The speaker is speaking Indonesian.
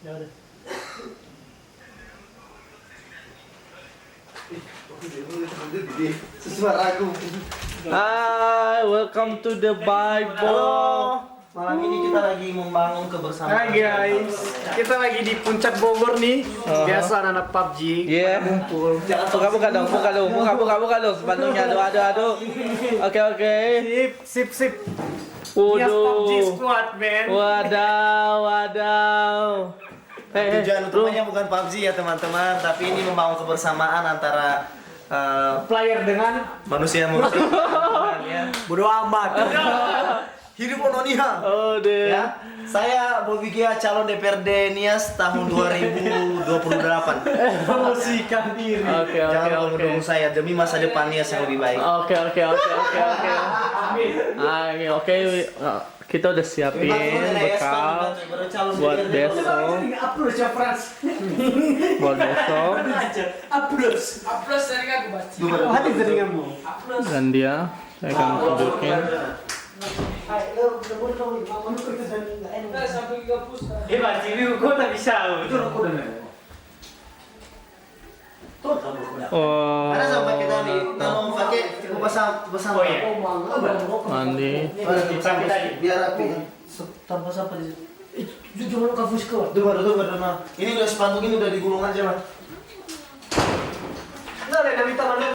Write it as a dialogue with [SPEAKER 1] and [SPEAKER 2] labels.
[SPEAKER 1] Ya udah.
[SPEAKER 2] Suara aku.
[SPEAKER 3] Hi, welcome to the Bible.
[SPEAKER 2] Halo. Malam ini kita lagi membangun kebersamaan.
[SPEAKER 1] Hai guys, kita lagi di puncak Bogor nih. Biasa anak PUBG
[SPEAKER 3] Yeah.
[SPEAKER 1] ngumpul.
[SPEAKER 3] Buka dong, buka dong sepandungnya. Aduh. Oke.
[SPEAKER 1] Sip. Yes, PUBG
[SPEAKER 3] Waduh.
[SPEAKER 1] squad, man.
[SPEAKER 3] Wadaw.
[SPEAKER 2] Tujuan utamanya bukan PUBG ya teman-teman, tapi ini membangun kebersamaan antara
[SPEAKER 1] Player dengan
[SPEAKER 2] manusia ya.
[SPEAKER 1] bodo amat.
[SPEAKER 2] Hidup Ononiha.
[SPEAKER 3] Oh deh.
[SPEAKER 2] Ya, saya Bobi Gia calon DPRD Nias tahun 2028.
[SPEAKER 1] Promosikan diri.
[SPEAKER 3] Oke.
[SPEAKER 2] Jangan mendukung saya demi masa depan Nias yang lebih baik.
[SPEAKER 3] Oke. Oke. Kita udah siapin bekal buat besok.
[SPEAKER 1] Upload ya Frans.
[SPEAKER 3] Buat besok.
[SPEAKER 1] Upload dari aku baca. Hati dari kamu.
[SPEAKER 3] Dan dia saya akan tunjukin.
[SPEAKER 1] Baca ini kok tak bisa. Itu aku dengar.
[SPEAKER 3] Oh.
[SPEAKER 2] Ada sampai kita nih, kalau pakai cukup basah.
[SPEAKER 1] Oh iya.
[SPEAKER 3] Mandi.
[SPEAKER 2] Biar rapi. Tanpa sampah di situ.
[SPEAKER 1] Jujur lu kafus kau.
[SPEAKER 2] Tuh baru. Ini udah sepanduk ini udah digulung aja, Mas.
[SPEAKER 1] Nah, dari tangan